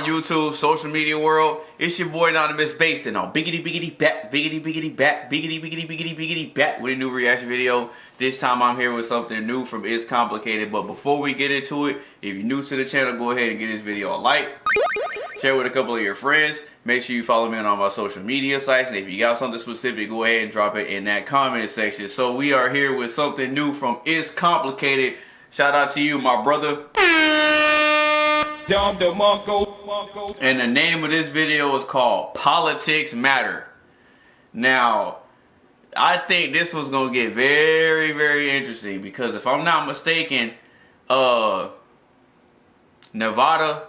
YouTube, social media world. It's your boy AnonymousBased and on biggity back with a new reaction video. This time I'm here with something new from It's Complicated. But before we get into it, if you're new to the channel, go ahead and give this video a like. Share with a couple of your friends. Make sure you follow me on all my social media sites. And if you got something specific, go ahead and drop it in that comment section. So we are here with something new from It's Complicated. Shout out to you, my brother. And the name of this video is called Politics Matter. Now, I think this one's gonna get very, very interesting because if I'm not mistaken, Nevada,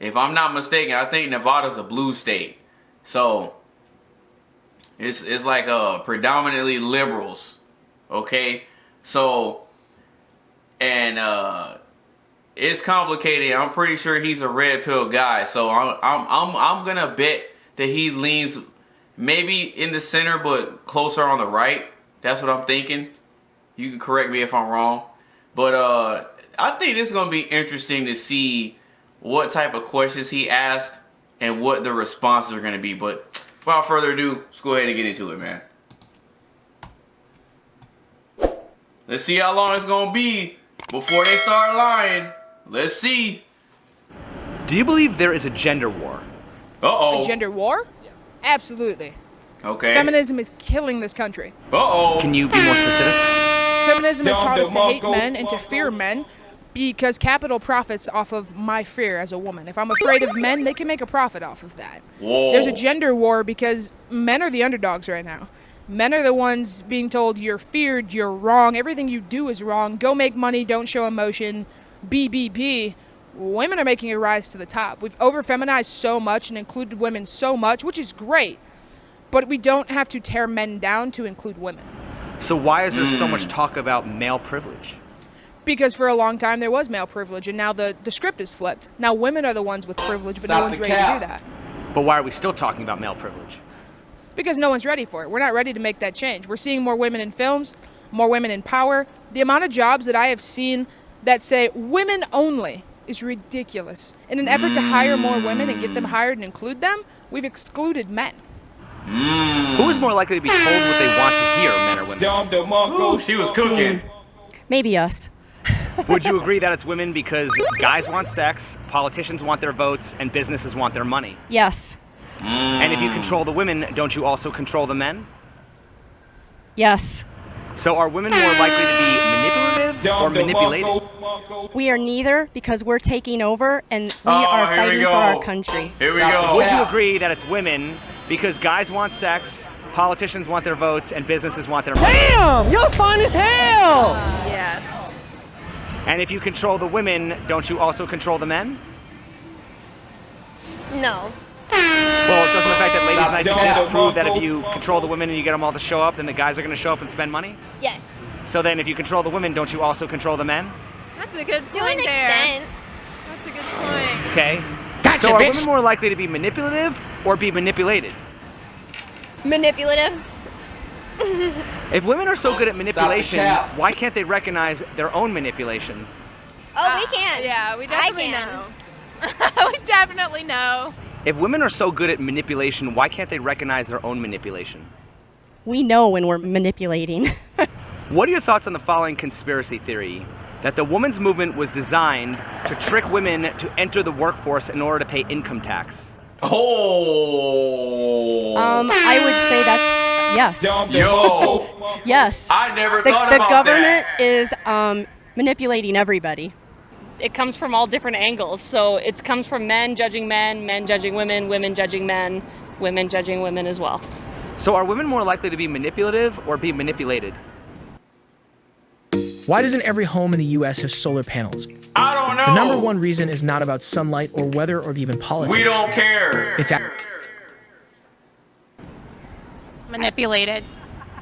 I think Nevada's a blue state. So it's like predominantly liberals. Okay? So it's complicated. I'm pretty sure he's a red pill guy. So I'm gonna bet that he leans maybe in the center, but closer on the right. That's what I'm thinking. You can correct me if I'm wrong. But I think this is gonna be interesting to see what type of questions he asked and what the responses are gonna be. But without further ado, let's go ahead and get into it, man. Let's see how long it's gonna be before they start lying. Let's see. Do you believe there is a gender war? A gender war? Yeah. Absolutely. Okay. Feminism is killing this country. Can you be more specific? Feminism has taught us to hate men and to fear men because capital profits off of my fear as a woman. If I'm afraid of men, they can make a profit off of that. Whoa. There's a gender war because men are the underdogs right now. Men are the ones being told you're feared, you're wrong, everything you do is wrong, go make money, don't show emotion, B. Women are making a rise to the top. We've over-feminized so much and included women so much, which is great, but we don't have to tear men down to include women. So why is there so much talk about male privilege? Because for a long time there was male privilege, and now the script is flipped. Now women are the ones with privilege, but no one's ready to do that. But why are we still talking about male privilege? Because no one's ready for it. We're not ready to make that change. We're seeing more women in films, more women in power. The amount of jobs that I have seen that say women only is ridiculous. In an effort to hire more women and get them hired and include them, we've excluded men. Who is more likely to be told what they want to hear, men or women? Ooh, she was cooking. Maybe us. Would you agree that it's women because guys want sex, politicians want their votes, and businesses want their money? Yes. And if you control the women, don't you also control the men? Yes. So are women more likely to be manipulative or manipulated? We are neither because we're taking over and we are fighting for our country. Here we go. Would you agree that it's women because guys want sex, politicians want their votes, and businesses want their money? Damn! You're fine as hell! Yes. And if you control the women, don't you also control the men? No. Well, doesn't the fact that ladies' night just prove that if you control the women and you get them all to show up, then the guys are going to show up and spend money? Yes. So then if you control the women, don't you also control the men? That's a good To point an there. extent. That's a good point. Okay. Gotcha, So are bitch. women more likely to be manipulative or be manipulated? Manipulative. If women are so good at manipulation, why can't they recognize their own manipulation? Oh, we can. Yeah, we definitely I can. know. We definitely know. If women are so good at manipulation, why can't they recognize their own manipulation? We know when we're manipulating. What are your thoughts on the following conspiracy theory? That the women's movement was designed to trick women to enter the workforce in order to pay income tax. Oh. I would say that's yes. Yo. Yes. I never The thought about government that. is manipulating everybody. It comes from all different angles. So it comes from men judging men, men judging women, women judging men, women judging women as well. So are women more likely to be manipulative or be manipulated? Why doesn't every home in the U.S. have solar panels? I don't know. The number one reason is not about sunlight or weather or even politics. We don't care. It's Manipulated.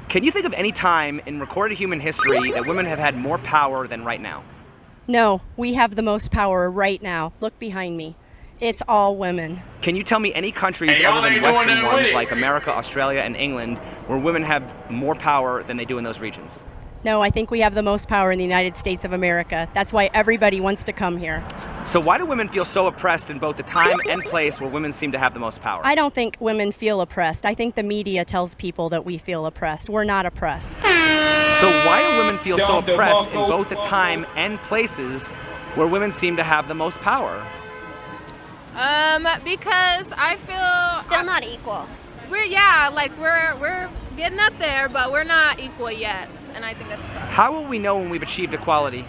Can you think of any time in recorded human history that women have had more power than right now? No, we have the most power right now. Look behind me. It's all women. Can you tell me any countries Hey, y'all other than ain't doing Western nothing with ones it. like America, Australia, and England where women have more power than they do in those regions? No, I think we have the most power in the United States of America. That's why everybody wants to come here. So why do women feel so oppressed in both the time and place where women seem to have the most power? I don't think women feel oppressed. I think the media tells people that we feel oppressed. We're not oppressed. So why do women feel so oppressed in both the time and places where women seem to have the most power? Because I feel Still not equal. we're getting up there, but we're not equal yet, and I think that's fun. How will we know when we've achieved equality?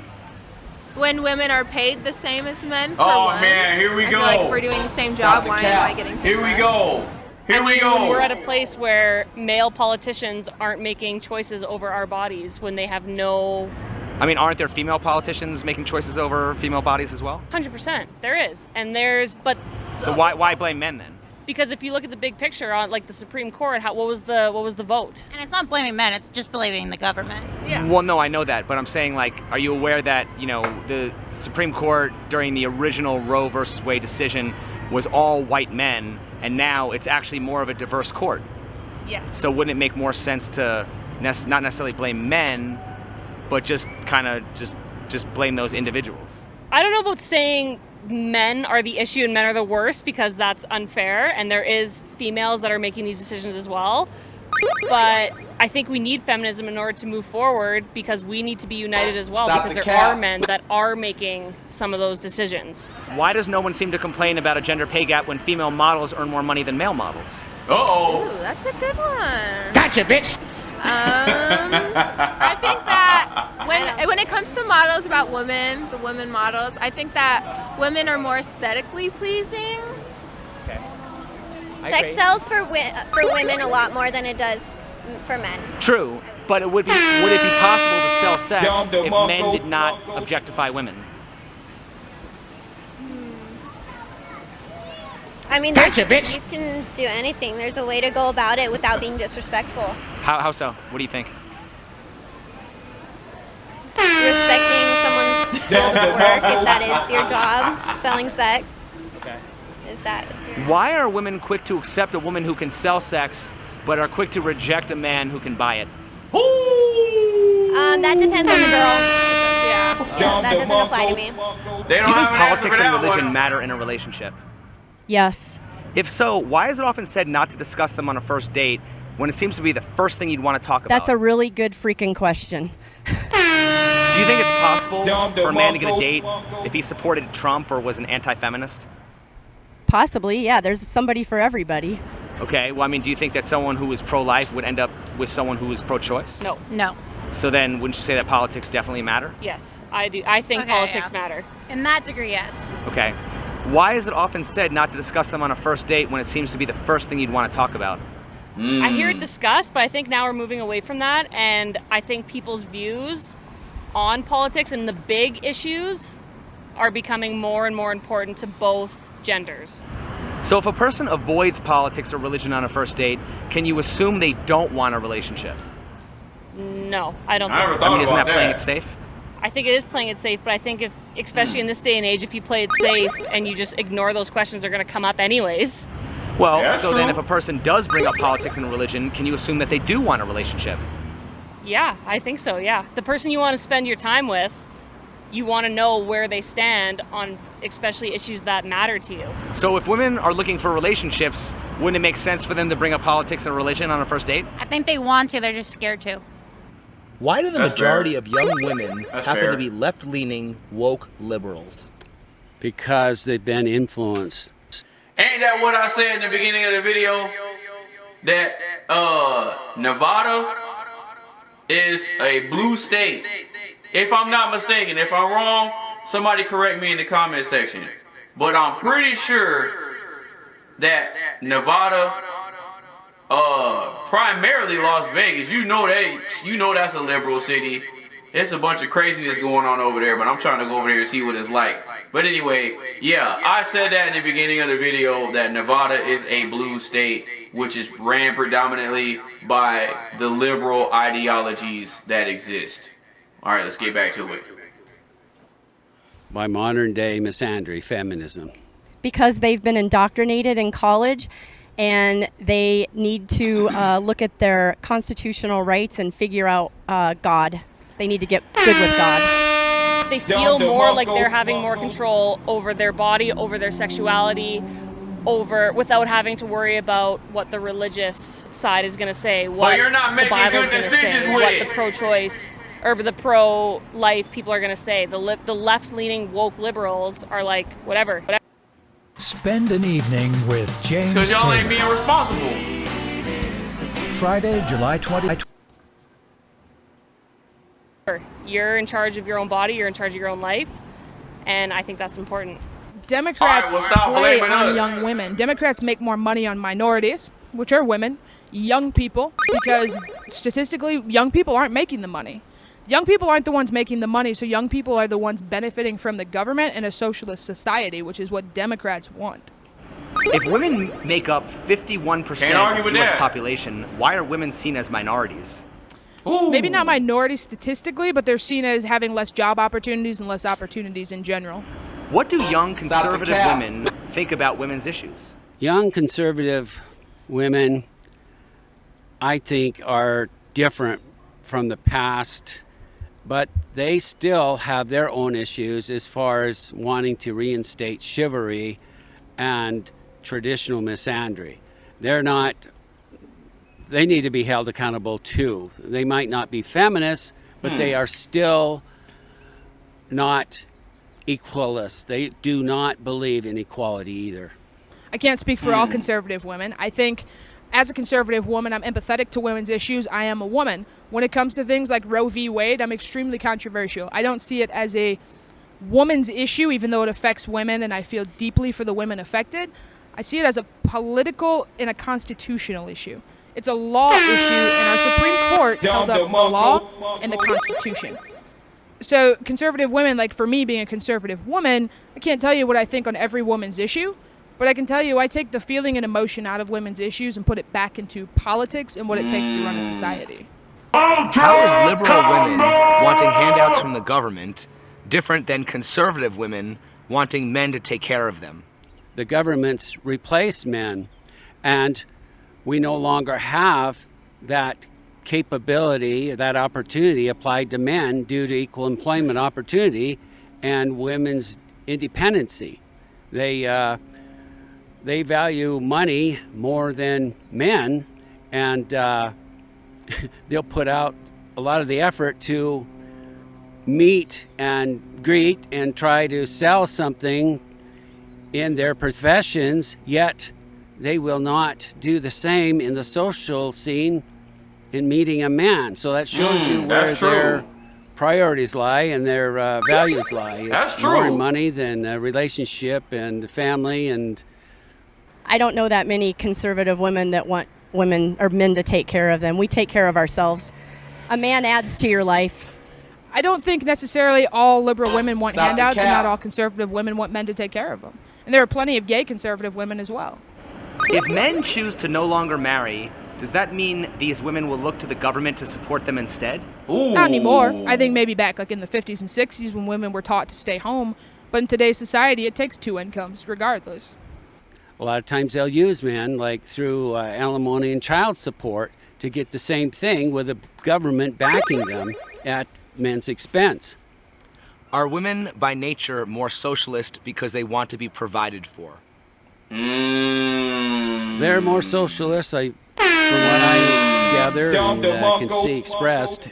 When women are paid the same as men. For Oh, one. man, here we I go. feel like if we're doing the same job, why am I getting paid Here we less? go. Here we go. We're at a place where male politicians aren't making choices over our bodies when they have no. I mean, aren't there female politicians making choices over female bodies as well? 100%. There is. But So why blame men then? because if you look at the big picture on like the Supreme Court, what was the vote? And it's not blaming men, it's just blaming the government. Yeah. Well, no, I know that, but I'm saying, like, are you aware that, the Supreme Court during the original Roe versus Wade decision was all white men, and now it's actually more of a diverse court? Yes. So wouldn't it make more sense to not necessarily blame men, but just kind of just blame those individuals? I don't know about saying men are the issue and men are the worst, because that's unfair, and there is females that are making these decisions as well. But I think we need feminism in order to move forward, because we need to be united as well, because there are men that are making some of those decisions. Why does no one seem to complain about a gender pay gap when female models earn more money than male models? Uh-oh. Ooh, that's a good one. Gotcha, bitch! I think that when it comes to models about women, the women models, I think that women are more aesthetically pleasing. Okay. Sex sells for women a lot more than it does for men. True, but would it be possible to sell sex if men did not objectify women? I mean, Gotcha, bitch. You can do anything. There's a way to go about it without being disrespectful. How so? What do you think? Respecting someone's field of work, if that is your job, selling sex. Okay. Is that Why are women quick to accept a woman who can sell sex, but are quick to reject a man who can buy it? that depends on the girl. Yeah. That doesn't apply to me. They Do don't you think have an answer politics for and that religion one. matter in a relationship? Yes. If so, why is it often said not to discuss them on a first date when it seems to be the first thing you'd want to talk about? That's a really good freaking question. Do you think it's possible for a man to get a date if he supported Trump or was an anti-feminist? Possibly, yeah. There's somebody for everybody. Okay, well, I mean, do you think that someone who is pro-life would end up with someone who is pro-choice? No. No. So then, wouldn't you say that politics definitely matter? Yes, I do. I think Okay, politics yeah. matter. In that degree, yes. Okay. Why is it often said not to discuss them on a first date when it seems to be the first thing you'd want to talk about? I hear it discussed, but I think now we're moving away from that, and I think people's views on politics and the big issues are becoming more and more important to both genders. So if a person avoids politics or religion on a first date, can you assume they don't want a relationship? No, I don't I think never so. thought I mean, isn't about that playing that. it safe? I think it is playing it safe, but I think if, especially in this day and age, if you play it safe and you just ignore those questions, they're going to come up anyways. Well, Yeah, so true. then if a person does bring up politics and religion, can you assume that they do want a relationship? Yeah, I think so, yeah. The person you want to spend your time with, you want to know where they stand on especially issues that matter to you. So if women are looking for relationships, wouldn't it make sense for them to bring up politics and religion on a first date? I think they want to, they're just scared to. Why do the That's majority fair. of young women That's happen fair. to be left-leaning, woke liberals? Because they've been influenced. Ain't that what I said in the beginning of the video? That Nevada is a blue state. If I'm not mistaken, if I'm wrong, somebody correct me in the comment section. But I'm pretty sure that Nevada, primarily Las Vegas, you know that's a liberal city. It's a bunch of craziness going on over there, but I'm trying to go over there and see what it's like. But anyway, yeah, I said that in the beginning of the video that Nevada is a blue state, which is ran predominantly by the liberal ideologies that exist. All right, let's get back to it. By modern day misandry, feminism. Because they've been indoctrinated in college and they need to look at their constitutional rights and figure out God. They need to get good with God. they feel more like they're having more control over their body, over their sexuality, without having to worry about what the religious side is going to say, what you're not making the Bible's good going to decisions say, with what it. the pro-choice or the pro-life people are going to say. The left-leaning woke liberals are like, whatever. Spend an evening with James Because y'all ain't Taylor. being responsible. Friday, July 20th. You're in charge of your own body, you're in charge of your own life, and I think that's important. Democrats All right, well, stop play blaming on us. young women. Democrats make more money on minorities, which are women, young people, because statistically, young people aren't making the money. Young people aren't the ones making the money, so young people are the ones benefiting from the government and a socialist society, which is what Democrats want. If women make up 51% Can't argue of with the U.S. that. population, why are women seen as minorities? Ooh. Maybe not minorities statistically, but they're seen as having less job opportunities and less opportunities in general. What do young conservative women think about women's issues? Young conservative women, I think, are different from the past, but they still have their own issues as far as wanting to reinstate chivalry and traditional misandry. They need to be held accountable too. They might not be feminists, but they are still not equalists. They do not believe in equality either. I can't speak for all conservative women. I think as a conservative woman, I'm empathetic to women's issues. I am a woman. When it comes to things like Roe v. Wade, I'm extremely controversial. I don't see it as a woman's issue, even though it affects women, and I feel deeply for the women affected. I see it as a political and a constitutional issue. It's a law issue, and our Supreme Court held up the law and the Constitution. So conservative women, like for me being a conservative woman, I can't tell you what I think on every woman's issue, but I can tell you I take the feeling and emotion out of women's issues and put it back into politics and what it takes to run a society. How is liberal women wanting handouts from the government different than conservative women wanting men to take care of them? The government's replaced men, and we no longer have that capability, that opportunity applied to men due to equal employment opportunity and women's independency. They value money more than men, and they'll put out a lot of the effort to meet and greet and try to sell something in their professions, yet they will not do the same in the social scene in meeting a man. So that shows you where their priorities lie and their values lie. It's more in money than a relationship and family. And I don't know that many conservative women that want women or men to take care of them. We take care of ourselves. A man adds to your life. I don't think necessarily all liberal women want handouts, and not all conservative women want men to take care of them. And there are plenty of gay conservative women as well. If men choose to no longer marry, does that mean these women will look to the government to support them instead? Ooh. Not anymore. I think maybe back like in the 50s and 60s when women were taught to stay home. But in today's society, it takes two incomes regardless. a lot of times they'll use men like through alimony and child support to get the same thing with the government backing them at men's expense. Are women by nature more socialist because they want to be provided for? They're more socialist, from what I gather and can see expressed,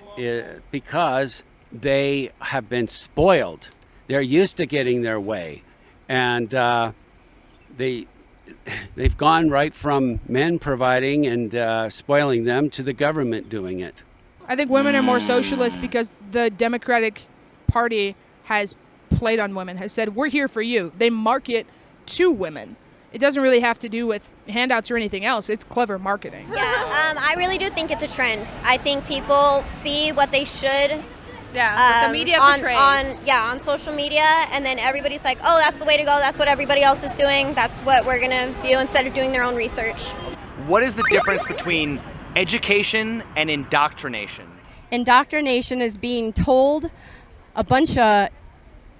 because they have been spoiled. They're used to getting their way, and they've gone right from men providing and spoiling them to the government doing it. I think women are more socialist because the Democratic Party has played on women, has said, we're here for you. They market to women. It doesn't really have to do with handouts or anything else. It's clever marketing. Yeah, I really do think it's a trend. I think people see what they should what the media portrays. on social media, and then everybody's like, oh, that's the way to go. That's what everybody else is doing. That's what we're going to do instead of doing their own research. What is the difference between education and indoctrination? Indoctrination is being told a bunch of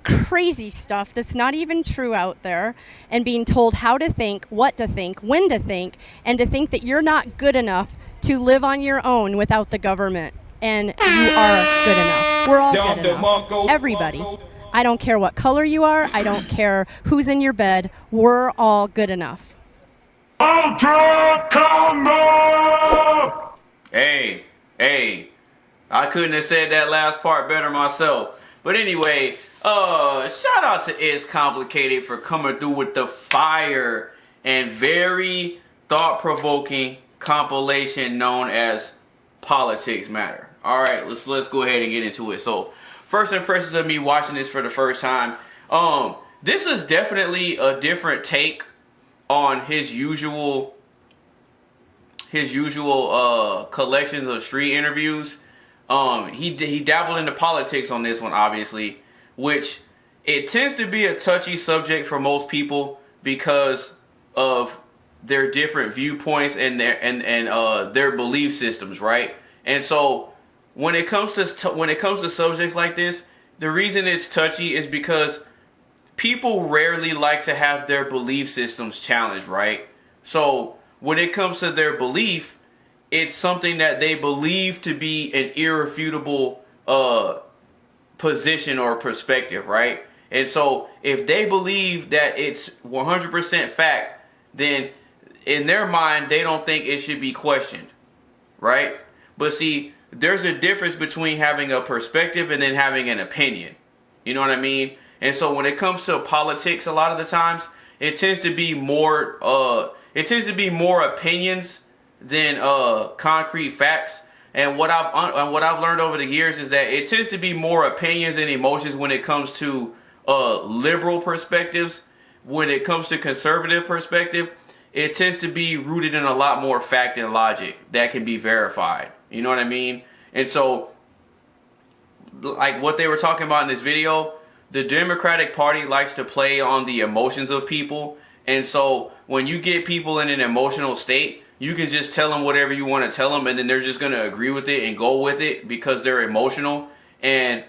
crazy stuff that's not even true out there, and being told how to think, what to think, when to think, and to think that you're not good enough to live on your own without the government. And you are good enough. We're all good enough. Everybody. I don't care what color you are. I don't care who's in your bed. We're all good enough. Ultra Combo! Hey, I couldn't have said that last part better myself. But anyway, shout out to It's Complicated for coming through with the fire and very thought-provoking compilation known as Politics Matter. All right, let's go ahead and get into it. So, first impressions of me watching this for the first time. This is definitely a different take on his usual collections of street interviews. He dabbled into politics on this one, obviously, which it tends to be a touchy subject for most people because of their different viewpoints and their belief systems, right? And so when it comes to subjects like this, the reason it's touchy is because people rarely like to have their belief systems challenged, right? So when it comes to their belief, it's something that they believe to be an irrefutable position or perspective, right? And so if they believe that it's 100% fact, then in their mind, they don't think it should be questioned, right? But see, there's a difference between having a perspective and then having an opinion. You know what I mean? And so when it comes to politics, a lot of the times, it tends to be more opinions than concrete facts. And what I've learned over the years is that it tends to be more opinions and emotions when it comes to liberal perspectives. When it comes to conservative perspective, it tends to be rooted in a lot more fact and logic that can be verified. You know what I mean? And so, like what they were talking about in this video, the Democratic Party likes to play on the emotions of people. And so when you get people in an emotional state, you can just tell them whatever you want to tell them, and then they're just going to agree with it and go with it because they're emotional. And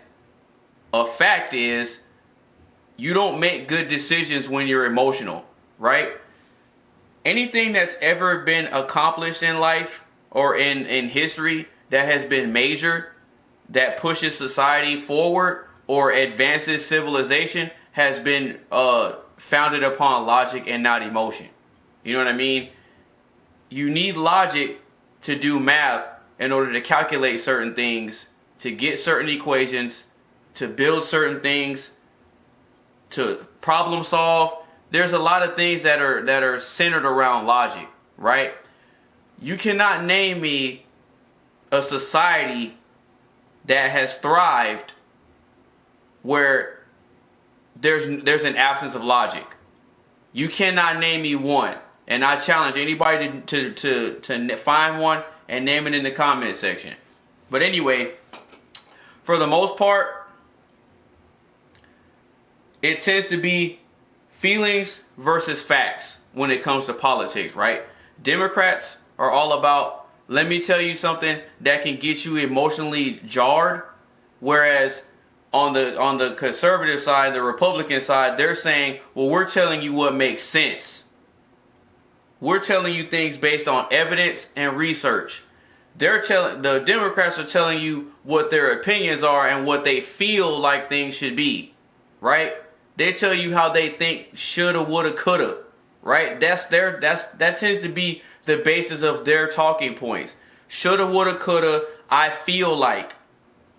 a fact is, you don't make good decisions when you're emotional, right? Anything that's ever been accomplished in life or in history that has been major, that pushes society forward or advances civilization, has been founded upon logic and not emotion. You know what I mean? You need logic to do math in order to calculate certain things, to get certain equations, to build certain things, to problem solve. There's a lot of things that are centered around logic, right? You cannot name me a society that has thrived where there's an absence of logic. You cannot name me one. And I challenge anybody to find one and name it in the comment section. But anyway, for the most part, it tends to be feelings versus facts when it comes to politics, right? Democrats are all about, let me tell you something that can get you emotionally jarred. Whereas on the conservative side, the Republican side, they're saying, well, we're telling you what makes sense. We're telling you things based on evidence and research. The Democrats are telling you what their opinions are and what they feel like things should be, right? They tell you how they think shoulda, woulda, coulda, right? That tends to be the basis of their talking points. Shoulda, woulda, coulda, I feel like,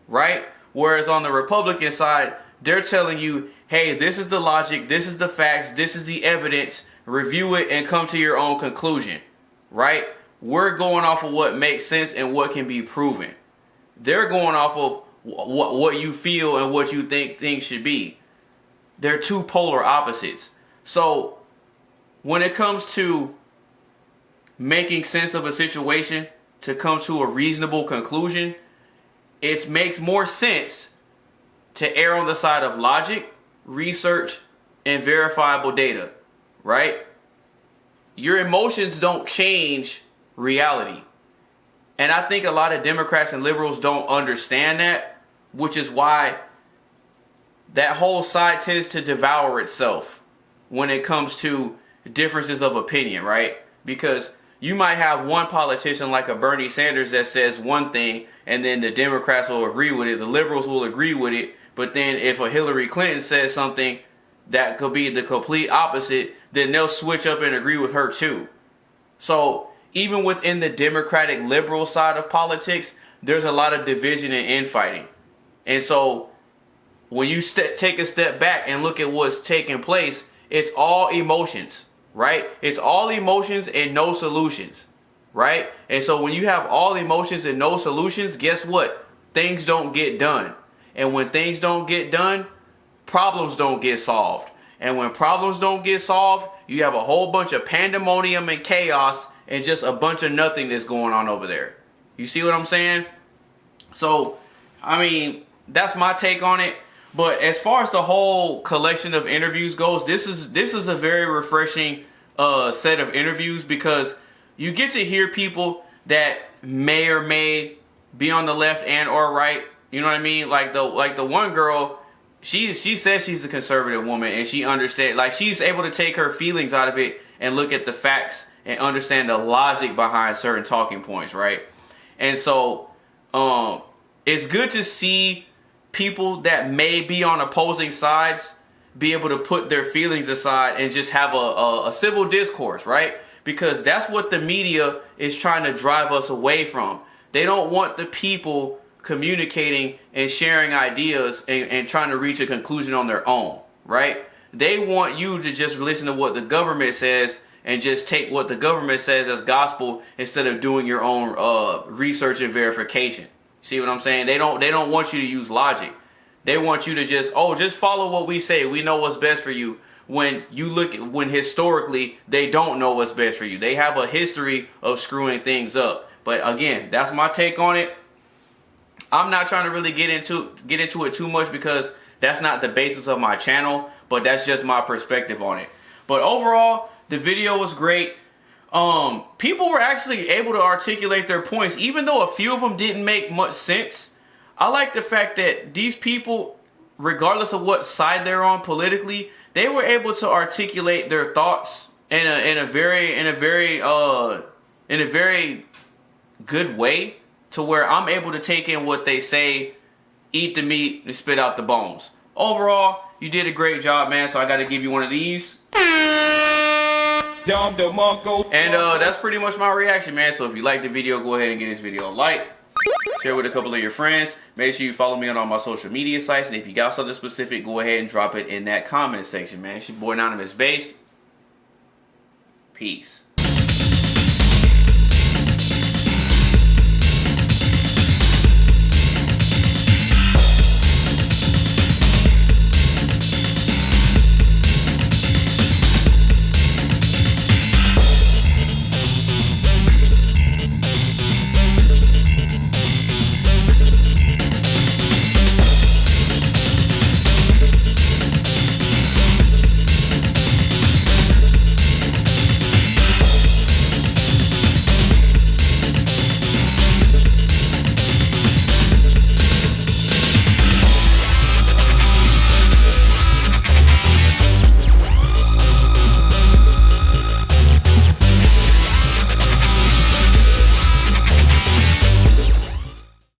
right? Whereas on the Republican side, they're telling you, hey, this is the logic, this is the facts, this is the evidence, review it and come to your own conclusion, right? We're going off of what makes sense and what can be proven. They're going off of what you feel and what you think things should be. They're two polar opposites. So when it comes to making sense of a situation to come to a reasonable conclusion, it makes more sense to err on the side of logic, research, and verifiable data, right? Your emotions don't change reality. And I think a lot of Democrats and liberals don't understand that, which is why that whole side tends to devour itself when it comes to differences of opinion, right? Because you might have one politician like a Bernie Sanders that says one thing, and then the Democrats will agree with it, the liberals will agree with it, But then if a Hillary Clinton says something that could be the complete opposite, then they'll switch up and agree with her too. So even within the Democratic liberal side of politics, there's a lot of division and infighting. And so when you take a step back and look at what's taking place, it's all emotions, right? It's all emotions and no solutions, right? And so when you have all emotions and no solutions, guess what? Things don't get done. And when things don't get done, problems don't get solved. And when problems don't get solved, you have a whole bunch of pandemonium and chaos and just a bunch of nothingness going on over there. You see what I'm saying? So, I mean, that's my take on it. But as far as the whole collection of interviews goes, this is a very refreshing set of interviews, because you get to hear people that may or may be on the left and or right. You know what I mean? Like the one girl, she says she's a conservative woman, and she understands, like, she's able to take her feelings out of it and look at the facts and understand the logic behind certain talking points, right? And so it's good to see people that may be on opposing sides be able to put their feelings aside and just have a civil discourse, right? Because that's what the media is trying to drive us away from. They don't want the people communicating and sharing ideas and trying to reach a conclusion on their own, right? They want you to just listen to what the government says and just take what the government says as gospel instead of doing your own research and verification. See what I'm saying? They don't want you to use logic. They want you to just follow what we say. We know what's best for you. When historically they don't know what's best for you. They have a history of screwing things up. But again, that's my take on it. I'm not trying to really get into it too much, because that's not the basis of my channel, but that's just my perspective on it. But overall, the video was great. People were actually able to articulate their points, even though a few of them didn't make much sense. I like the fact that these people, regardless of what side they're on politically, they were able to articulate their thoughts in a very good way, to where I'm able to take in what they say, eat the meat, and spit out the bones. Overall, you did a great job, man, so I got to give you one of these. And that's pretty much my reaction, man. So if you like the video, go ahead and give this video a like. Share with a couple of your friends. Make sure you follow me on all my social media sites. And if you got something specific, go ahead and drop it in that comment section, man. It's your boy AnonymousBased. Peace.